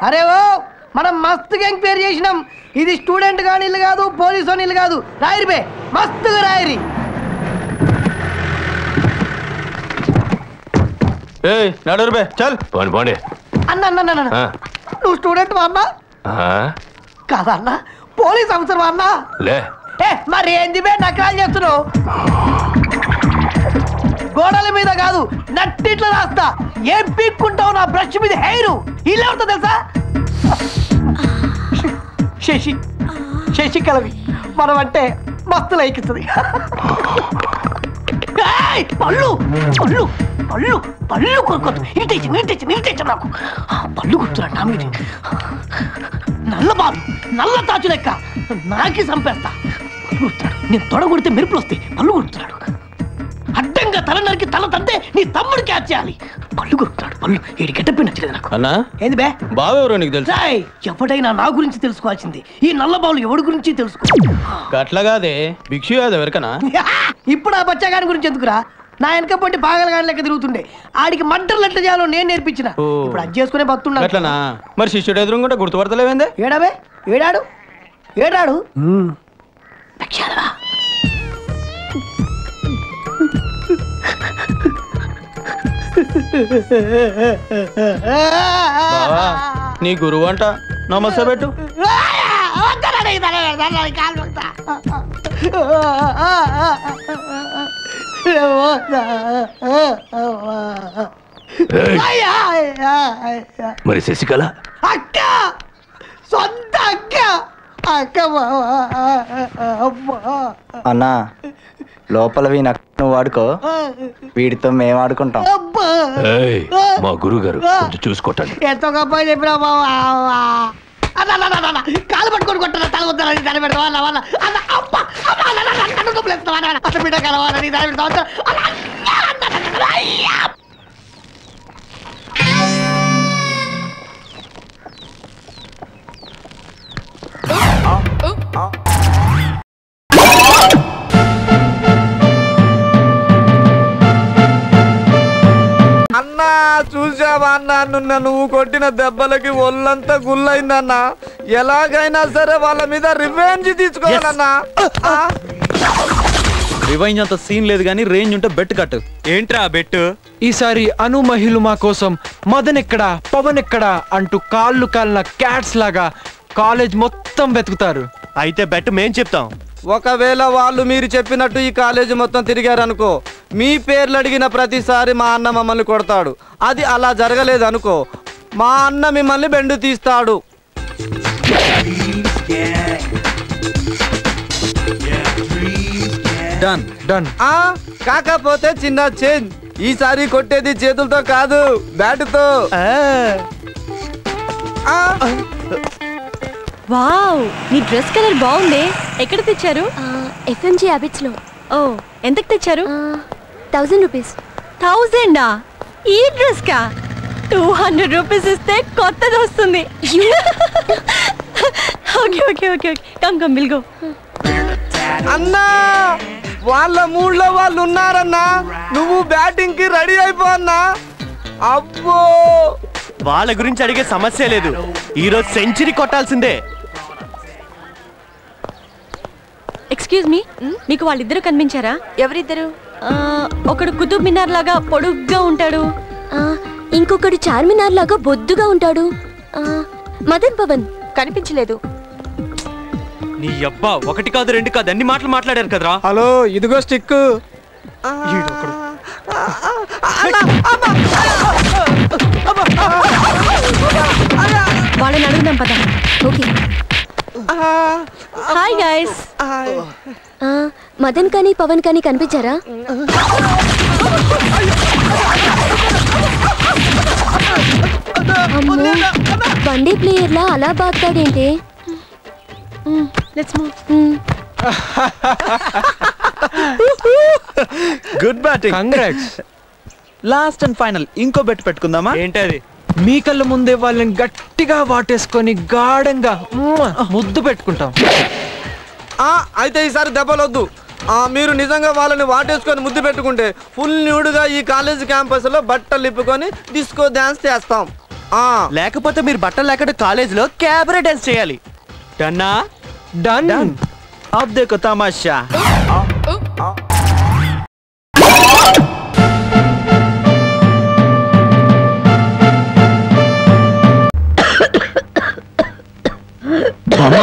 అరే ఓ మనం మస్తుగా ఎంక్వైరీ చేసినాం. ఇది స్టూడెంట్ గాని ఇల్లు కాదు, పోలీసు అని ఇల్లు కాదు. రాయరి బే, మస్తుగా రాయరి. నడరు బే, చల్ పోండి పోండి. అన్న అన్న అన్న నువ్వు స్టూడెంట్ వా అన్నా? కాదన్నా, పోలీస్ ఆఫీసర్ వా అన్నా? లే. మరి ఏంది బే నకరాలు చేస్తున్నావు? గోడల మీద కాదు, నట్టిట్లో రాస్తా. ఏం పీక్కుంటావు నా బ్రష్ మీద హెయిర్? ఇలా ఉంటుంది తెలుసా? శశికళవి మనం అంటే మస్తు లైకిస్తుంది. పళ్ళు పళ్ళు పళ్ళు పళ్ళు కొనుక్కోదు. ఇరిటేషన్ నాకు. పళ్ళు గుర్తురా నా మీద. నల్ల బాబు నల్ల తాచు లెక్క నాకి చంపేస్తా. పళ్ళు గుర్తున్నాడు. నేను తొడగొడితే మెరుపులు వస్తాయి. పళ్ళు గుర్తున్నాడు. అడ్డంగా తల నరికి తల తంతే నీ తమ్ముడు క్యాచ్ చేయాలి. పళ్ళు కొడుతున్నాడు. పళ్ళు ఏడు గెట్టపి నచ్చలేదు నాకు. అన్నా ఏంది బే? బావెవరో నీకు తెలుసా? ఎవడైనా నా గురించి తెలుసుకోవాల్సింది. ఈ నల్ల బావులు ఎవడి గురించి తెలుసుకో. అట్లాగాదే భిక్షు కాదు ఎవరికనా? ఇప్పుడు ఆ బచ్చాగాని గురించి ఎందుకురా? నా వెనక పొట్టి పాగలగాని లెక్క తిరుగుతుండే. ఆడికి మడ్డర్లు ఎట్లా చేయాలో నేను నేర్పించిన. ఇప్పుడు అది చేసుకునే భక్తున్నా. అట్లనా? మరి శిష్యుడు ఎదురుకుంటే గుర్తుపడతలేవేందే? ఏడాబే ఏడాడు నీ గురువు అంట. నమస్తే పెట్టు. మరి శశికళ అక్క, సొంత అక్క. అన్నా లోపల నువ్వు వాడుకో, వీడితో మేము ఆడుకుంటాం. మా గురువు గారు కొంచెం చూసుకోవటానికి ఎంతో గొప్ప చెప్పినా బావా. కాలు పట్టుకొని కొట్టారా? తల వద్దారని దాని పెడతావా? బిడ్డ కలవాలని దాని పెడతావా? అన్నా చూసావా అన్నా, నువ్వు కొట్టిన దెబ్బలకి ఒళ్ళంతా గుల్లైందన్నా. ఎలాగైనా సరే వాళ్ళ మీద రివెంజ్ తీసుకోవాలన్నా. రివెంజ్ అంత సీన్ లేదు కానీ రేంజ్ ఉంటే బెట్ కట్టు. ఏంట్రా బెట్? ఈసారి అను మహిళ మా కోసం మదన్ ఎక్కడా పవన్ ఎక్కడా అంటూ కాళ్ళు కాలిన క్యాట్స్ లాగా కాలేజ్ మొత్తం వెతుకుతారు. అయితే బెట్ మేం చెప్తాం. ఒకవేళ వాళ్ళు మీరు చెప్పినట్టు ఈ కాలేజీ మొత్తం తిరిగారనుకో, మీ పేర్లు అడిగిన ప్రతిసారి మా అన్న మమ్మల్ని కొడతాడు. అది అలా జరగలేదు అనుకో, మా అన్న మిమ్మల్ని బెండు తీస్తాడు. Done done. కాకపోతే చిన్న చేంజ్, ఈసారి కొట్టేది చేతులతో కాదు, బ్యాటుతో. వావ్, నీ డ్రెస్ కలర్ బాగుంది. ఎక్కడ తెచ్చారు? FMG హ్యాబిట్స్ లో. ఓ, ఎంతకు తెచ్చారు? 1000 రూపీస్. 1000? ఈ డ్రెస్ కా 200 రూపీస్ ఇస్తే కొత్తది వస్తుంది. Okay okay okay okay, come will go. అన్నా వాళ్ళ మూడ్లో వాళ్ళు ఉన్నారన్నా, నువ్వు బ్యాటింగ్ కి రెడీ అయిపో అన్నా. అబ్బో, వాళ్ళ గురించి అడిగే సమస్య లేదు. ఈరోజు సెంచరీ కొట్టాల్సిందే. ఎక్స్క్యూజ్ మీ, మీకు వాళ్ళిద్దరు కనిపించారా? ఎవరిద్దరు? ఒకడు కుతుబ్ మినార్ లాగా పొడుగ్గా ఉంటాడు, ఇంకొకడు చార్మినార్ లాగా బొద్దుగా ఉంటాడు. మదన్ పవన్ కనిపించలేదు. నీ అబ్బా, ఒకటి కాదు రెండు కాదు అన్ని మాటలు మాట్లాడారు కదరా. హలో, ఇదిగో స్టిక్. వాళ్ళని అడుగుదాం పద. ఓకే. Hi guys. మదన్ కానీ పవన్ కానీ కనిపించారా? వన్డే ప్లేయర్ లా అలా బాగుతాడేంటి? Let's move. Good batting. Congrats. Last and final ఇంకో బెట్ పెట్టుకుందామా? ఏంటది? మీ కళ్ళ ముందే వాళ్ళని గట్టిగా వాటేసుకొని గాఢంగా ముద్దు పెట్టుకుంటాం. అయితే ఈసారి దెబ్బలొద్దు. మీరు నిజంగా వాళ్ళని వాటేసుకొని ముద్దు పెట్టుకుంటే ఫుల్ న్యూడ్గా ఈ కాలేజ్ క్యాంపస్ లో బట్టలు ఇప్పుకొని డిస్కో డాన్స్ చేస్తాం. లేకపోతే మీరు బట్టలు లేకుండా కాలేజీలో క్యాబరే డాన్స్ చేయాలి. డన్నా? డన్. అబ్ దేఖో తమాషా.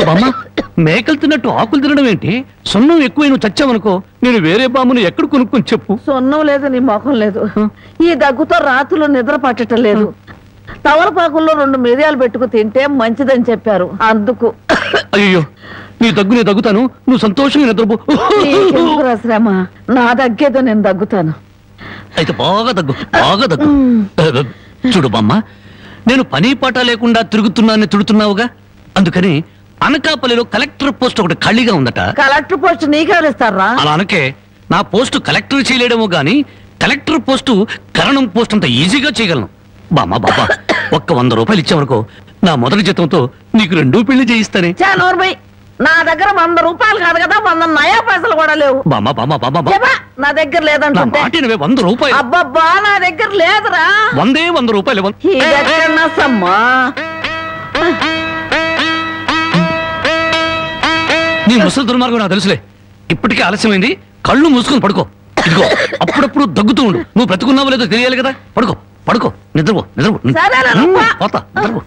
బామ్మ మేకలు తిన్నట్టు ఆకులు తినడం ఏంటి? సొన్నం ఎక్కువ నువ్వు చచ్చావనుకో, నేను వేరే బామ్మును ఎక్కడ కొనుక్కొని చెప్పు. సొన్నం లేదు, నీ మొఖం లేదు. ఈ దగ్గుతో రాత్రులు నిద్ర పట్టడం లేదు. తవలపాకుల్లో 2 మిరియాలు పెట్టుకు తింటే మంచిదని చెప్పారు, అందుకు. అయ్యో, నీ దగ్గు నేను దగ్గుతాను, నువ్వు సంతోషంగా నిద్రపో. శ్రమ, నా దగ్గేదో నేను దగ్గుతాను. అయితే బాగా దగ్గు. చూడు బామ్మ, నేను పని పాట లేకుండా తిరుగుతున్నానని తిడుతున్నావుగా, అందుకని అనకాపల్లిలో కలెక్టర్ పోస్ట్ ఒకటి ఖాళీగా ఉందట. కలెక్టర్ పోస్ట్ నీకెవరిస్తారా? అలా అనకే, నా పోస్టు కలెక్టర్ చేయలేడేమో గాని కలెక్టర్ పోస్టు కరణం పోస్ట్ అంత ఈజీగా చేయగలను. బామ్మ ఒక్క 100 రూపాయలు ఇచ్చావనుకో, నా మొదటి జీతంతో నీకు 2 పెళ్లి చేయిస్తానే. నా దగ్గర 100 రూపాయలు కాదు కదా, 100 నయా పైసలు కూడా లేవు. బామ్మ నా దగ్గర లేదంటుంటే 100 రూపాయలు. అబ్బబ్బా, నా దగ్గర లేదురా. 100 రూపాయలు. నీ ముసలి దుర్మార్గం నాకు తెలుసులే. ఇప్పటికే ఆలస్యమైంది, కళ్ళు మూసుకొని పడుకో. ఇదిగో అప్పుడప్పుడు దగ్గుతూ ఉండు. నువ్వు బ్రతుకున్నావో లేదో తెలియాలి కదా. పడుకో, నిద్రపో. పోతా, నిద్రపో.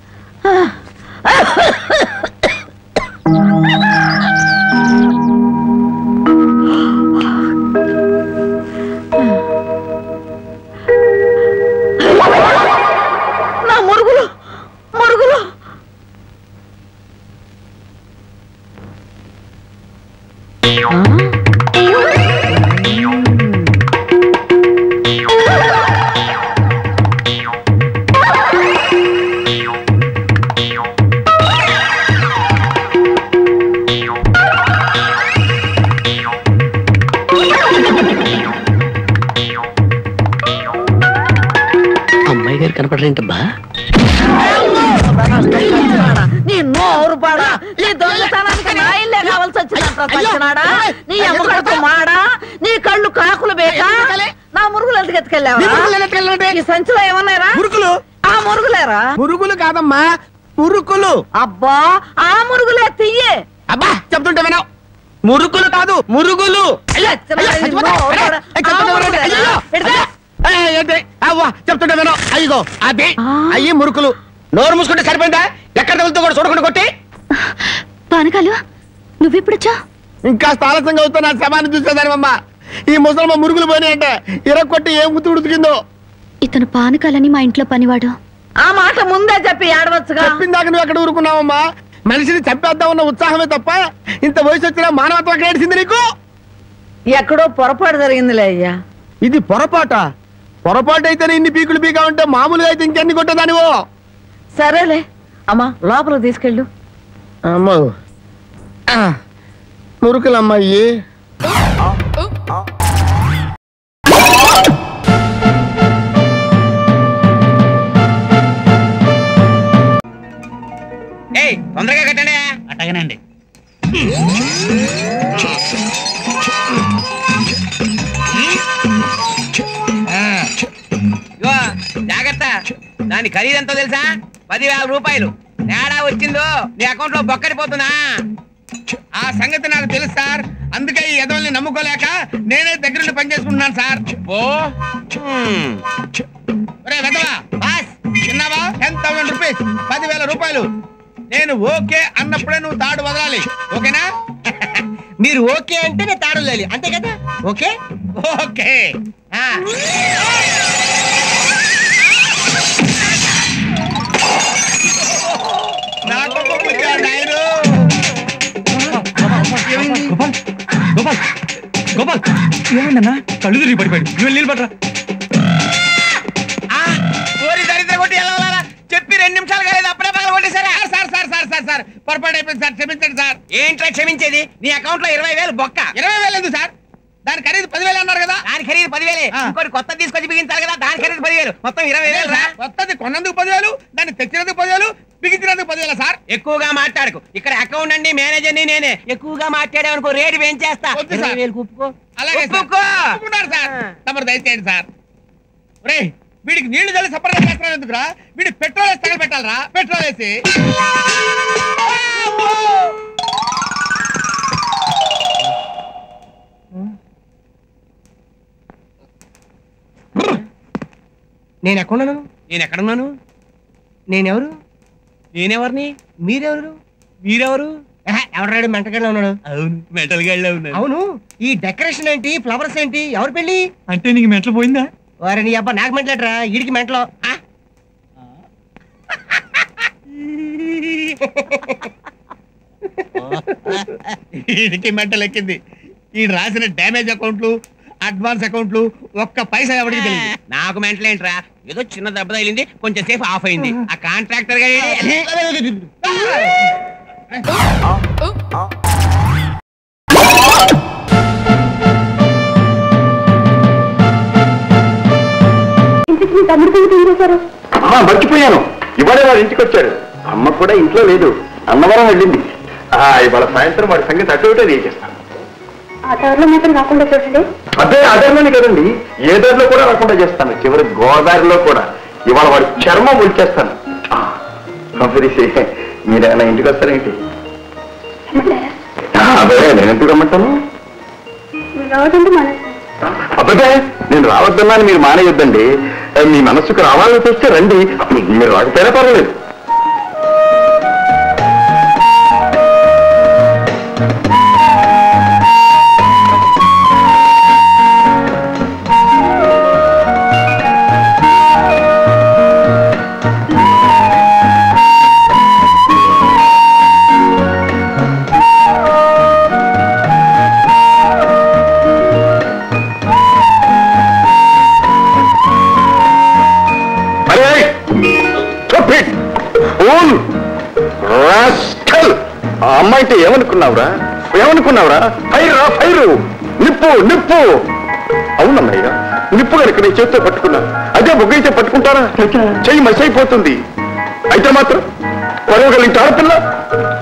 నా మురుగులు. అమ్మాయి గారు కనపడలేంటబ్బా? నీ నోరు పాడా, నీ దొంగతనానికి నా ఇల్లే కావాల్సి వచ్చినాడా? నీ అమ్మకడుకు మాడా, నీ కళ్ళు కాకులు బేకా, నా మురుగులు ఎందుకు ఎత్తుకెళ్ళావా? ఈ సంచిలో ఏమన్నారా? మురుగులు. ఆ మురుగులేరా? మురుగులు కాదమ్మా, మురుకులు. అబ్బా, ఆ మురుగులే తియ్యే. అబ్బా చెప్తుంటే వినావు. మురుకులు కాదు, మురుగులు. చెప్తుంటే వినావు. అయ్యో అదే అయ్యి మురుకులు. నోరు మూసుకుంటే సరిపోయిందా? ఎక్కడ తగులుతో కూడా చూడకుండా కొట్టి. పానకాలు నువ్వెప్పుడొచ్చా? ఇంకా ఆలస్యంగా అవుతా నా శవాన్ని చూసేదానివమ్మ. ఈ ముసలమ్మ మురుగులు పోయినాయంటే ఇరక్కొట్టి ఏం గుర్తు ఉడుతుకిందో. ఇతను పానకాలని మా ఇంట్లో పనివాడు. ఆ మాట ముందే చెప్పి ఏడవచ్చుగా. చెప్పిందాక నువ్వు ఎక్కడ ఊరుకున్నావమ్మా? మనిషిని చంపేద్దామన్న ఉత్సాహమే తప్ప ఇంత వయసు వచ్చినా మానవత్వం ఎక్కడ ఏడిసింది నీకు? ఎక్కడో పొరపాటు జరిగిందిలే అయ్యా. ఇది పొరపాటు అయితేనే ఇన్ని పీకులు పీకా ఉంటే మామూలుగా అయితే ఇంకెన్ని కొట్టేదానివో. సరేలే అమ్మా, లోపల తీసుకెళ్ళు. అమ్మో మురుకులమ్మాయి. తొందరగా కట్టండి. అట్టగనండి. జాగ్రత్త, దాని ఖరీదంతో తెలుసా? 10,000 రూపాయలు. తేడా వచ్చిందో నీ అకౌంట్ లో బొక్కడిపోతున్నా. ఆ సంగతి నాకు తెలుసు సార్. అందుకే ఈ ఎదవల్ని నమ్ముకోలేక నేనే దగ్గరుండి పనిచేసుకుంటున్నాను సార్. చిన్నవా 10,000 రూపీస్, 10,000 రూపాయలు. నేను ఓకే అన్నప్పుడే నువ్వు తాడు వదలాలి, ఓకేనా? మీరు ఓకే అంటే నేను తాడు వదలాలి, అంతే కదా? Okay okay. నాకు గోపాల్ ఏమైందన్నా? కళ్ళు తిరిగి పడిపోయాడు. నువ్వు నీళ్ళు పట్టరా. దరిద్ర కొట్టి ఎలా చెప్పి 2 నిమిషాలు కాలేదు, అప్పుడే పగల కొట్టేశారా? సార్ పొరపాటు అయిపోయింది సార్, క్షమించండి సార్. ఏంట్రా క్షమించేది? నీ అకౌంట్ లో 20,000 బొక్క. 20,000 ఎందుకు సార్? దాని ఖరీదు 10,000 అన్నారు కదా. దాని ఖరీదు 10,000. ఇంకోటి కొత్త తీసుకొచ్చి బిగించాలి కదా, దాని ఖరీదు 10,000. మొత్తం 20,000 రా. కొత్తది కొన్నందుకు 10,000, దాన్ని తెచ్చినందుకు 10,000, బిగించినందుకు 10,000 సార్. ఎక్కువగా మాట్లాడుకు. ఇక్కడ అకౌంట్ అండి, మేనేజర్ ని నేనే. ఎక్కువగా మాట్లాడావనుకో రేటు పెంచేస్తా. 20,000 ఒప్పుకో. అలాగే ఒప్పుకో సార్. తమరు దయచేయండి సార్. వీడికి నీళ్లు చల్లి సపరేట్ చేస్తున్నాను ఎందుకురా? వీడి పెట్రోల్ వేసి తగలబెట్టాలరా, పెట్రోల్ వేసి. నేను ఎక్కడున్నాను? నేనెక్కడున్నాను? నేనెవరు? నేనెవరిని? మీరెవరు? మీరెవరు? ఎవరాడు మెంటగాడిలో ఉన్నాడు? అవును, మెటల్ గాడిలో ఉన్నాను. అవును, ఈ డెకరేషన్ ఏంటి, ఫ్లవర్స్ ఏంటి, ఎవరు పెళ్ళి? అంటే నీకు మెంటలు పోయిందా? వారే నీ అబ్బా నాకు మెంటలేటరా, ఈడికి మెంటలో. వీడికి మెంటలు ఎక్కింది. ఈ రాసిన డ్యామేజ్ అకౌంట్లు, అడ్వాన్స్ అకౌంట్లు ఒక్క పైసా ఎవరికి తెలియదు. నాకు మెంటల్ ఏంట్రా, ఏదో చిన్న దెబ్బ తగిలింది, కొంచెం సేపు ఆఫ్ అయింది. ఆ కాంట్రాక్టర్ గా అమ్మా మర్చిపోయాను, ఇవాళ వాడు ఇంటికి వచ్చాడు. అమ్మ కూడా ఇంట్లో లేదు, అన్నవరం వెళ్ళింది. ఇవాళ సాయంత్రం వాడి సంగతి అటు ఇటే చేస్తాను. అదే అదర్లోనే కదండి, ఏ దారిలో కూడా రాకుండా చేస్తాను, చివరి గోదావరిలో కూడా. ఇవాళ వాడి చర్మం ఒలిచేస్తాను. కంపెనీసి మీరేమైనా ఇంటికి వస్తారేంటి? అదే నేను ఎందుకు రమ్మంటాను? అబ్బే నేను రావద్దన్నాను, మీరు మానేయొద్దండి. మీ మనస్సుకు రావాలని చూస్తే రండి, మీరు రాకపోయినా పర్వాలేదు. ఆ అమ్మాయితే ఏమనుకున్నావురా, ఏమనుకున్నావురా? ఫైర్ రా, ఫైరు, నిప్పు నిప్పు. అవునమ్మయ్య, నిప్పు కనుక నీ చేతితో పట్టుకున్నాను, అదే బొగ్గైతే పట్టుకుంటారా? చెయ్యి మసైపోతుంది. అయితే మాత్రం పరువుగలింటి ఆడపిల్ల,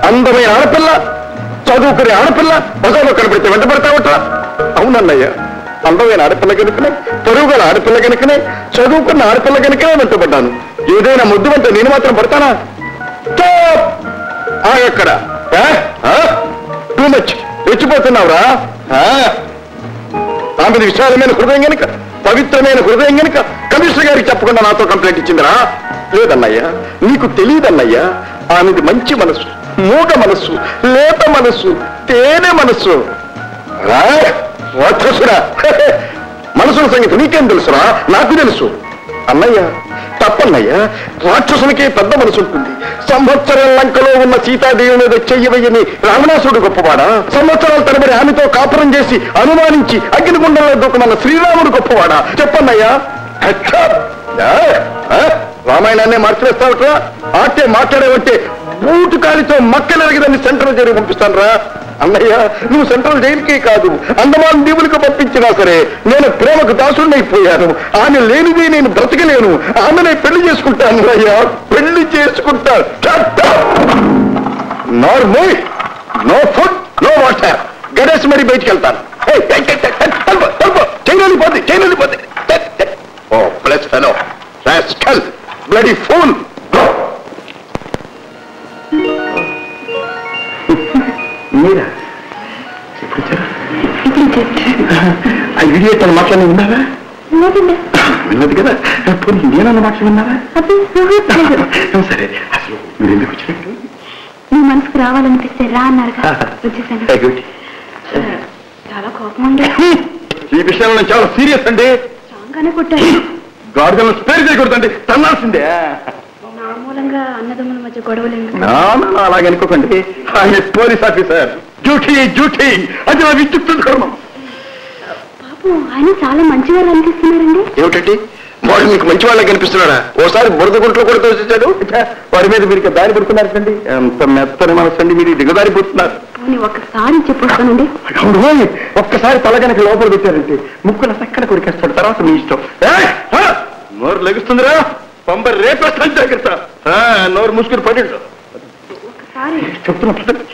అందమైన ఆడపిల్ల, చదువుకునే ఆడపిల్ల బజార్లో కనబడితే వెంటబడతావట. అవునన్నయ్య, అందమైన ఆడపిల్ల కనుకనే, పరువుగల ఆడపిల్ల కనుకనే, చదువుకున్న ఆడపిల్ల కనుకనే వెంటబడ్డాను. ఏదైనా ముద్దు అంటే నేను మాత్రం పడతానా? ఎక్కడ టూ మచ్ రెచ్చిపోతున్నావురా. ఆమెది విశాలమైన హృదయం గనుక, పవిత్రమైన హృదయం గనుక కమిషనర్ గారికి చెప్పకుండా నాతో కంప్లైంట్ ఇచ్చిందిరా. లేదన్నయ్యా, నీకు తెలియదన్నయ్యా, ఆమెది మంచి మనస్సు, మూగ మనస్సు, లేత మనస్సు, తేనె మనస్సు. రాక్షసురా, మనసుల సంగతి నీకేం తెలుసురా? నాకు తెలుసు అన్నయ్య. తప్పన్నయ్యా, రాక్షసునికే పెద్ద మనసు ఉంటుంది. సంవత్సరం లంకలో ఉన్న సీతాదేవి మీద చెయ్యవయ్యని రావణాసుడు గొప్పవాడా? సంవత్సరాల తరబడి ఆమెతో కాపురం చేసి అనుమానించి అగ్నిగుండంలో దూకమన్న శ్రీరాముడు గొప్పవాడా? చెప్పన్నయ్యా. రామాయణాన్నే మార్చివేస్తావట్రా? ఆటే మాట్లాడేవంటే బూటు కాలితో మక్కలెరగదని సెంట్రల్ జైలు పంపిస్తాను రా. అన్నయ్య, నువ్వు సెంట్రల్ జైలుకే కాదు, అండమాన్ దీవులకు పంపించినా సరే నేను ప్రేమకు దాసుడినైపోయాను. ఆమె లేనిదే నేను బ్రతకలేను. ఆమెనే పెళ్లి చేసుకుంటాను అయ్యా, పెళ్లి చేసుకుంటా. Normal, no food, no water, గడేసి మరీ బయటికి వెళ్తాను. చైనలిపోద్ది, చైనలిపోద్ది. ఓ plus fellow, rascal, bloody fool. మీరా ఆ వీడియో తన మాటలన్నీ ఉన్నావా? విన్నది కదా, పోనీ నేనన్న మాటలు విన్నావా? సరే, అసలు మీరు ఎందుకు వచ్చినట్టు? నీ మనసుకు రావాలనిపిస్తే రా అన్నారు. చాలా కోపం ఉండే. ఈ విషయంలో నేను చాలా సీరియస్ అండి. స్ట్రాంగ్గానే కొట్టారు. గాడిదలను స్పేర్ చేయకూడదండి, తన్నాల్సిందే. నా మూలంగా అన్నదమ్ముల మధ్య గొడవలేదు. అలాగే అనుకోకండి, ఆయన పోలీస్ ఆఫీసర్. డ్యూటీ డ్యూటీ, అది నా విద్యుత్ ధర్మం. బాబు, ఆయన చాలా మంచివారు అనిపిస్తున్నారండి. ఏమిటండి, వాడు మీకు మంచి వాళ్ళకి కనిపిస్తున్నాడా? ఓసారి బురద గుంట్లో కూడా తోసేశాడు. వాడి మీద మీరు దారి పడుతున్నారండి. ఎంత మెత్తని మనసండి, మీరు దిగదారిపోతున్నారు. ఒక్కసారి చెప్పొస్తానండి. ఒక్కసారి తలగనక లోపల పెట్టారంటే ముక్కుల చక్కన కొరికేస్తాడు, తర్వాత మీ ఇష్టం. నోరు లెగుస్తుందిరా, పంప రేపేస్తాను, జాగ్రత్త. నోరు మూసుకుని పడిండు చెప్తున్నా, పదండి.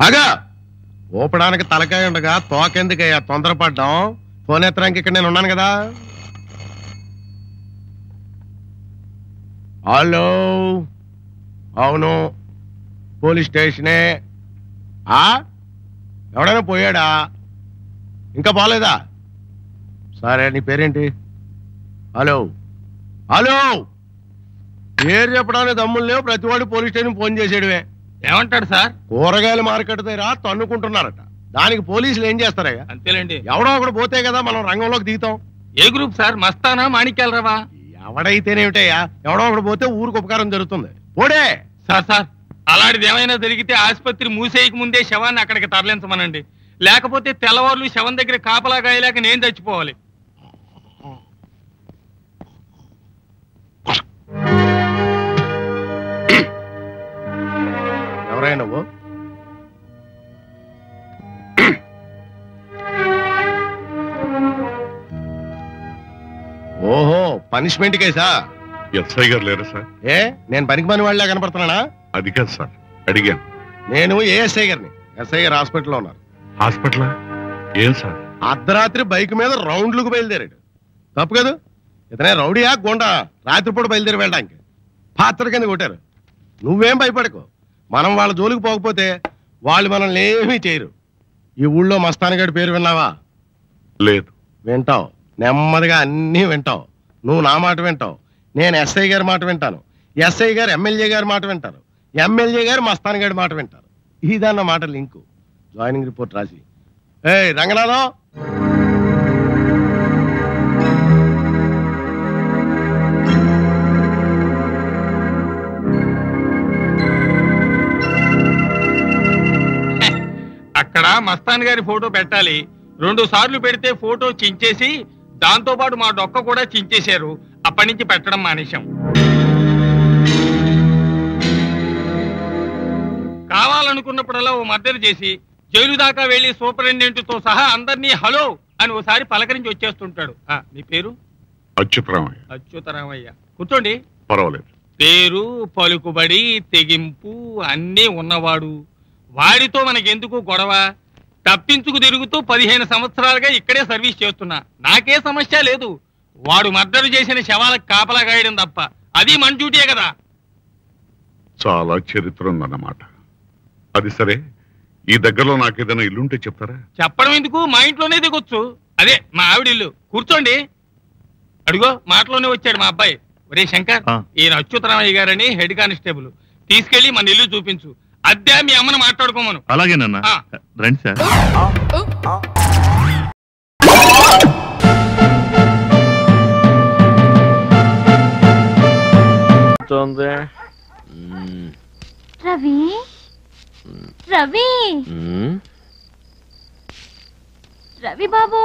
అగా ఊపడానికి తలకాయ ఉండగా తోకెందుకయ్యా తొందరపడ్డాం? ఫోన్ ఎత్తడానికి ఇక్కడ నేను ఉన్నాను కదా. హలో, అవును పోలీస్ స్టేషనే. ఎవడైనా పోయాడా? ఇంకా పోలేదా? సరే, నీ పేరేంటి? హలో హలో, పేరు చెప్పడానికి దమ్ములు లేవు, ప్రతివాడు పోలీస్ స్టేషన్ ఫోన్ చేసేయడమే. ఏమంటాడు సార్? కూరగాయల మార్కెట్ దగ్గర తన్నుకుంటున్నారట. దానికి పోలీసులు ఏం చేస్తారయ్యా? అంతేలేండి. ఎవడో ఒకడు పోతే కదా మనం రంగంలోకి దిగుతాం. ఏ గ్రూప్ సార్? మస్తానా, మాణిక్యాలరావా? ఎవడైతేనేమిటయ్యా, ఎవడో ఒకడు పోతే ఊరికి ఉపకారం జరుగుతుంది. పోడే. సార్ అలాంటిది ఏమైనా జరిగితే ఆసుపత్రి మూసేయక ముందే శవాన్ని అక్కడికి తరలించమనండి. లేకపోతే తెల్లవారులు శవం దగ్గర కాపలా గాయలేక నేను చచ్చిపోవాలి. ఎవరైనా నువ్వు? ఓహో, పనిష్మెంట్ కేసా? ఎస్ఐ గారు లేరా సార్? ఏ, నేను పనికి పని వాళ్ళ కనపడుతున్నానా? అది కాదు సార్, అడిగాను. నేను ఏ ఎస్ఐ గారిని. ఎస్ఐ గారు హాస్పిటల్లో ఉన్నారు. హాస్పిటల్? ఏం సార్? అర్ధరాత్రి బైక్ మీద రౌండ్లకు బయలుదేరాడు. తప్పు కదా? ఇతనే రౌడీయా గోండా? రాత్రిపూట బయలుదేరి వెళ్ళడానికి పాత్ర కింద కొట్టారు. నువ్వేం భయపడకు, మనం వాళ్ళ జోలికి పోకపోతే వాళ్ళు మనల్ని ఏమీ చేయరు. ఈ ఊళ్ళో మస్తానగాడి పేరు విన్నావా? లేదు. వింటావు, నెమ్మదిగా అన్నీ వింటావు. నువ్వు నా మాట వింటావు, నేను ఎస్ఐ గారి మాట వింటాను, ఎస్ఐ గారు ఎమ్మెల్యే గారి మాట వింటారు, ఎమ్మెల్యే గారు మస్తానగాడి మాట వింటారు. ఇదన్న మాట లింకు. జాయినింగ్ రిపోర్ట్ రాసి. ఏయ్ రంగనాథం, అక్కడ మస్తాన్ గారి ఫోటో పెట్టాలి. 2 సార్లు పెడితే ఫోటో చించేసి దాంతో పాటు మా డొక్క కూడా చించేశారు. అప్పటి నుంచి పెట్టడం మానేశాం. కావాలనుకున్నప్పుడల్లా ఓ మర్డర్ చేసి జైలు దాకా వెళ్లి సూపరింటెండెంట్ తో సహా అందరినీ హలో అని ఓసారి పలకరించి వచ్చేస్తుంటాడు. మీ పేరు? అచ్యుతరామయ్య. అచ్యుతరామయ్య. కూర్చోండి. పర్వాలేదు. పేరు, పలుకుబడి, తెగింపు అన్నీ ఉన్నవాడు. వాడితో మనకెందుకు గొడవ? తప్పించుకు తిరుగుతూ 15 సంవత్సరాలుగా ఇక్కడే సర్వీస్ చేస్తున్నా. నాకే సమస్య లేదు. వాడు మర్డర్ చేసిన శవాలకు కాపలా గాయడం తప్ప. అది మన డ్యూటీయే కదా. చాలా చరిత్ర ఉందన్నమాట. అది సరే, ఈ దగ్గరలో నాకేదైనా ఇల్లుంటే చెప్తారా? చెప్పడం ఎందుకు, మా ఇంట్లోనే దిగొచ్చు. అదే మా ఆవిడ ఇల్లు. కూర్చోండి. అడుగో మాటలోనే వచ్చాడు మా అబ్బాయి. ఒరే శంకర్, ఈయన అచ్యుతరామయ్య గారని హెడ్ కానిస్టేబుల్. తీసుకెళ్లి మన ఇల్లు చూపించు. అద్దె మీ అమ్మను మాట్లాడుకోమను. అలాగేనన్నా, రండి సార్. రవి, రవి, రవి బాబు.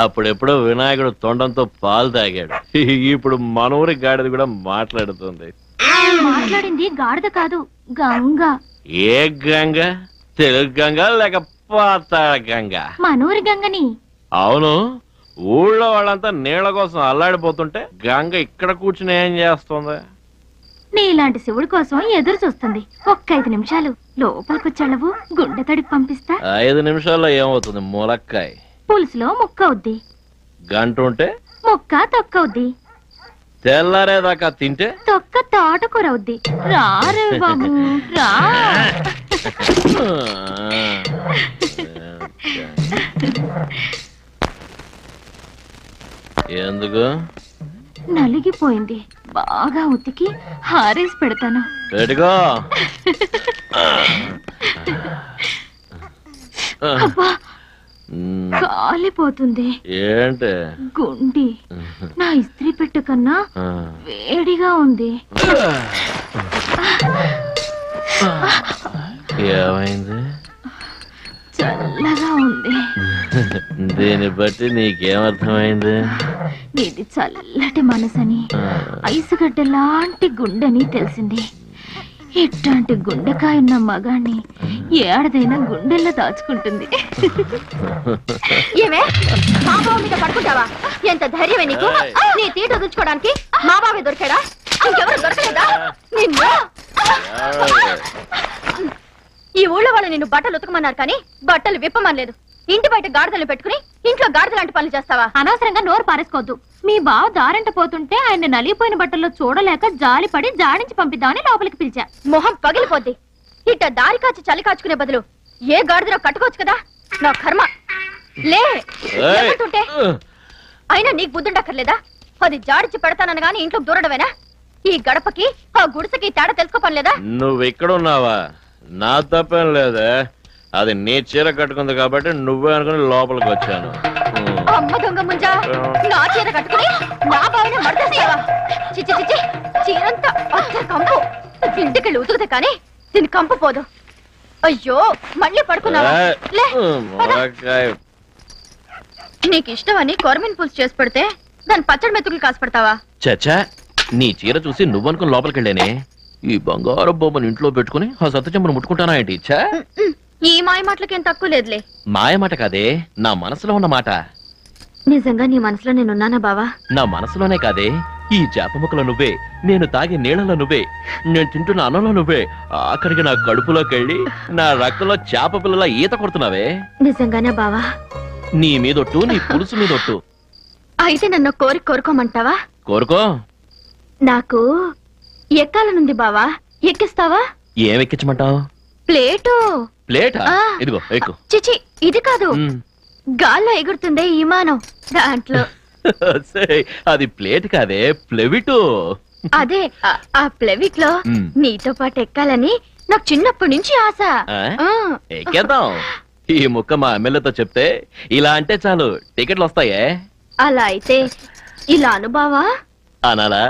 అప్పుడెప్పుడో వినాయకుడు తొండంతో పాలు తాగాడు. ఇప్పుడు మనూరి గాడిద కూడా మాట్లాడుతుంది. మాట్లాడింది గాడిద కాదు, గంగ. ఏ గంగ? తెలుగు గంగ లేక పాతాళ గంగ? మనూరి గంగని. అవును, ఊళ్ళో వాళ్ళంతా నీళ్ల కోసం అల్లాడిపోతుంటే గంగ ఇక్కడ కూర్చుని ఏం చేస్తుంది? నీలాంటి శివుడి కోసం ఎదురు చూస్తుంది. ఒక్క 5 నిమిషాలు లోపలికొచ్చావు, గుండె తడిపి పంపిస్తా. 5 నిమిషాల్లో ఏమవుతుంది? ములక్కాయ పులుసులో ముక్క అవుద్ది. గంట ఉంటే ముక్క తొక్క అవుద్ది. తెల్లారేదాకా తింటే తొక్క తోటకూర అవుద్ది. రా రవి బాబు, రా. ఎందుకు? నలిగిపోయింది. బాగా ఉతికి హారేసి పెడతాను. పెట్టుకో. అబ్బా, కాలిపోతుంది. ఏంటి? గుండి. నా ఇస్త్రీ పెట్టు కన్నా వేడిగా ఉంది. ఏమైంది? చల్లగా ఉంది. దీన్ని బట్టి నీకేమర్థమైంది? నీది చల్లటి మనసని, ఐసుగడ్డ లాంటి గుండెని తెలిసింది. ఇట్లాంటి గుండెకాయ ఉన్న మగాన్ని ఏడదైనా గుండెల్లో దాచుకుంటుంది. ఏమే మా బావ మీద పడుకుంటావా? ఎంత ధైర్యమే నీకు? నీ తీట వదులుచుకోవడానికి మా బావే దొరికాడా? ఇంకెవరు దొరకలేదా? నిన్ను ఈ ఊళ్ళో వాళ్ళు నిన్ను బట్టలు ఉతకమన్నారు కానీ బట్టలు విప్పమనలేదు. ఇంటి బయట గాడిదలు పెట్టుకుని ఇంట్లో గాడిద లాంటి పనులు చేస్తావా? అనవసరంగా నోరు పారేసుకోవద్దు. మీ బావ దారంట పోతుంటే ఆయన నలిగిపోయిన బట్టల్లో చూడలేక జాలిపడి జాడించి పంపిద్దామని లోపలికి పిలిచా. మొహం పగిలిపోద్ది. ఇట్ట దారి కాచి చలి కాచుకునే బదులు ఏ గాడిదలో కట్టుకోవచ్చు కదా. నా కర్మ లే లేకుంటుంటే. అయినా నీకు బుద్ధుండక్కర్లేదా? అది జాడించి పెడతానని గాని ఇంట్లో దూరడమేనా? ఈ గడపకి ఆ గుడిసెకి తేడా తెలుసుకోపనిలేదా? నువ్వు ఇక్కడ ఉన్నావా? నా తప్పేం లేదే. అది నీ చీర కట్టుకుంది కాబట్టి నువ్వే అనుకుని లోపలికి వచ్చాను. అమ్మ దొంగ ముంజా, నా చీర కట్టుకుని నా బావిని మడతేసావా? చిచ్చి చిచ్చి, చీరంతా అచ్చ కంపు. ఇంటికెళ్ళి ఉతుకుతే కానీ దీని కంపు పోదు. అయ్యో మళ్ళీ పడుకున్నావా? లే, పద. నీకు ఇష్టమని కొరమిన్ పులుసు చేసి పెడితే దాని పచ్చడి మెతుకులు కాసి పెడతావా? చచ్చా, నీ చీర చూసి నువ్వనుకుని లోపలికి వెళ్ళానే. ఈ బంగారు బొమ్మను ఇంట్లో పెట్టుకుని ఆ సత్తుచెంబను ముట్టుకుంటానా ఏంటి? ఇచ్చా ఈ మాయ మాటలకేం తక్కువ లేదులే. మాయ మాట కాదే, నా మనసులో ఉన్న మాట. నిజంగా నీ మనసులో నేనున్నానా బావా? నా మనసులోనే కాదే, ఈ చేప ముక్కలో నువ్వే, నేను తాగే నీళ్ళలో నువ్వే, నేను తింటున్న అన్నంలో నువ్వే, అక్కడికి నా కడుపులోకి వెళ్ళి నా రక్తంలో చేప పిల్లల ఈత కొడుతున్నావే. నిజంగానే బావా? నీ మీదొట్టు, నీ పులుసు మీదొట్టు. అయితే నన్ను కోరుకోమంటావా? కోరుకో. నాకు ఎక్కాలనుంది బావా, ఎక్కిస్తావా? ఏం ఎక్కించమంటావు? ప్లేటు. ప్లేటా? ఇదిగో ఎక్కు. చిచి, ఇది కాదు, గాల్లో ఎగురుతుందే విమానం, దాంట్లో. అది ప్లేట్ కాదే, ప్లెవిటు. అదే ఆ ప్లెవిట్ లో నీతో పాటు ఎక్కాలని నాకు చిన్నప్పటి నుంచి ఆశ. ఎక్కేద్దాం. ఈ ముక్క మా ఎమ్మెల్యేతో చెప్తే ఇలా అంటే చాలు టికెట్లు వస్తాయే. అలా అయితే ఇలా అనుభవా అనాలా?